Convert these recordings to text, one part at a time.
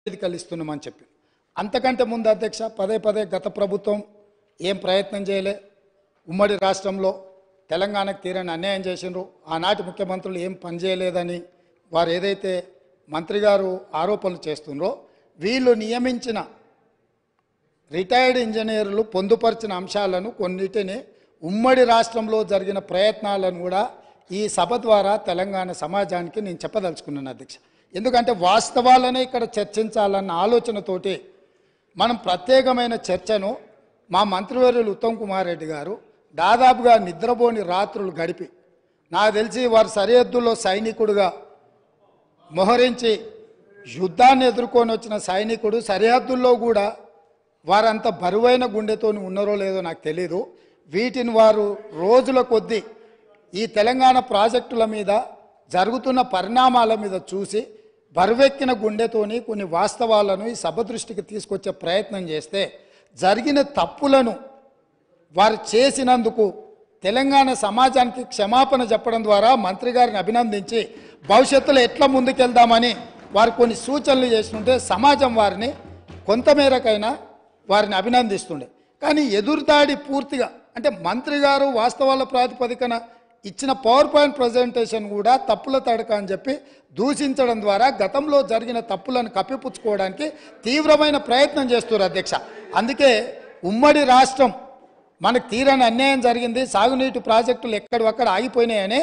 నివేదికలు ఇస్తున్నామని చెప్పి అంతకంటే ముందు అధ్యక్ష పదే పదే గత ప్రభుత్వం ఏం ప్రయత్నం చేయలే ఉమ్మడి రాష్ట్రంలో తెలంగాణకు తీరని అన్యాయం చేసిండ్రు ఆనాటి ముఖ్యమంత్రులు ఏం పని చేయలేదని వారు ఏదైతే మంత్రి గారు ఆరోపణలు చేస్తుండ్రో వీళ్ళు నియమించిన రిటైర్డ్ ఇంజనీర్లు పొందుపరిచిన అంశాలను కొన్నిటిని ఉమ్మడి రాష్ట్రంలో జరిగిన ప్రయత్నాలను కూడా ఈ సభ ద్వారా తెలంగాణ సమాజానికి నేను చెప్పదలుచుకున్నాను అధ్యక్ష. ఎందుకంటే వాస్తవాలనే ఇక్కడ చర్చించాలన్న ఆలోచనతోటి మనం ప్రత్యేకమైన చర్చను మా మంత్రివర్యులు ఉత్తమ్ కుమార్ రెడ్డి గారు దాదాపుగా నిద్రపోని రాత్రులు గడిపి నాకు తెలిసి వారు సరిహద్దుల్లో సైనికుడుగా మోహరించి యుద్ధాన్ని ఎదుర్కొని వచ్చిన సైనికుడు సరిహద్దుల్లో కూడా వారంత బరువైన గుండెతోని ఉన్నారో లేదో నాకు తెలీదు. వీటిని వారు రోజుల కొద్దీ ఈ తెలంగాణ ప్రాజెక్టుల మీద జరుగుతున్న పరిణామాల మీద చూసి బరువెక్కిన గుండెతోని కొన్ని వాస్తవాలను ఈ సభ దృష్టికి తీసుకొచ్చే ప్రయత్నం చేస్తే జరిగిన తప్పులను వారు చేసినందుకు తెలంగాణ సమాజానికి క్షమాపణ చెప్పడం ద్వారా మంత్రి గారిని అభినందించి భవిష్యత్తులో ఎట్లా ముందుకెళ్దామని వారు కొన్ని సూచనలు చేస్తుంటే సమాజం వారిని కొంతమేరకైనా వారిని అభినందిస్తుండే. కానీ ఎదురుదాడి పూర్తిగా అంటే మంత్రి గారు వాస్తవాల ప్రాతిపదికన ఇచ్చిన పవర్ పాయింట్ ప్రజెంటేషన్ కూడా తప్పుల తడక అని చెప్పి దూషించడం ద్వారా గతంలో జరిగిన తప్పులను కప్పిపుచ్చుకోవడానికి తీవ్రమైన ప్రయత్నం చేస్తున్నారు అధ్యక్ష. అందుకే ఉమ్మడి రాష్ట్రం మనకు తీరని అన్యాయం జరిగింది, సాగునీటి ప్రాజెక్టులు ఎక్కడొక్కడ ఆగిపోయినాయనే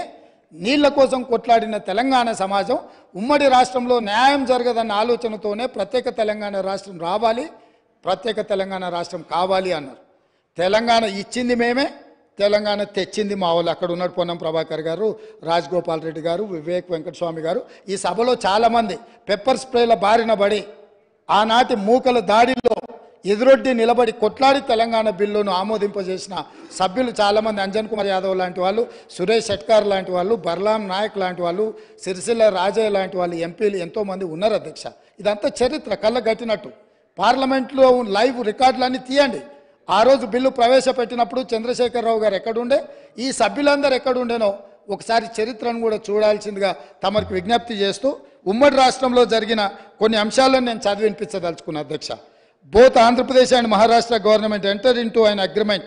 నీళ్ల కోసం కొట్లాడిన తెలంగాణ సమాజం ఉమ్మడి రాష్ట్రంలో న్యాయం జరగదన్న ఆలోచనతోనే ప్రత్యేక తెలంగాణ రాష్ట్రం రావాలి, ప్రత్యేక తెలంగాణ రాష్ట్రం కావాలి అన్నారు. తెలంగాణ ఇచ్చింది మేమే, తెలంగాణ తెచ్చింది మా వాళ్ళు. అక్కడ ఉన్నాడు పొన్నం ప్రభాకర్ గారు, రాజగోపాల్ రెడ్డి గారు, వివేక్ వెంకటస్వామి గారు. ఈ సభలో చాలామంది పెప్పర్ స్ప్రేల బారిన పడి ఆనాటి మూకల దాడిలో ఎదురొడ్డి నిలబడి కొట్లాడి తెలంగాణ బిల్లును ఆమోదింపజేసిన సభ్యులు చాలామంది, అంజన్ కుమార్ యాదవ్ లాంటి వాళ్ళు, సురేష్ షెట్కార్ లాంటి వాళ్ళు, బర్లాం నాయక్ లాంటి వాళ్ళు, సిరిసిల్ల రాజయ్య లాంటి వాళ్ళు ఎంపీలు ఎంతోమంది ఉన్నారు అధ్యక్ష. ఇదంతా చరిత్ర కళ్ళగట్టినట్టు. పార్లమెంట్లో లైవ్ రికార్డులన్నీ తీయండి. ఆ రోజు బిల్లు ప్రవేశపెట్టినప్పుడు చంద్రశేఖరరావు గారు ఎక్కడుండే, ఈ సభ్యులందరూ ఎక్కడుండేనో ఒకసారి చరిత్రను కూడా చూడాల్సిందిగా తమకు విజ్ఞప్తి చేస్తూ ఉమ్మడి రాష్ట్రంలో జరిగిన కొన్ని అంశాలను నేను చదివినిపించదలుచుకున్నా అధ్యక్ష. Both Andhra Pradesh and Maharashtra government entered into an agreement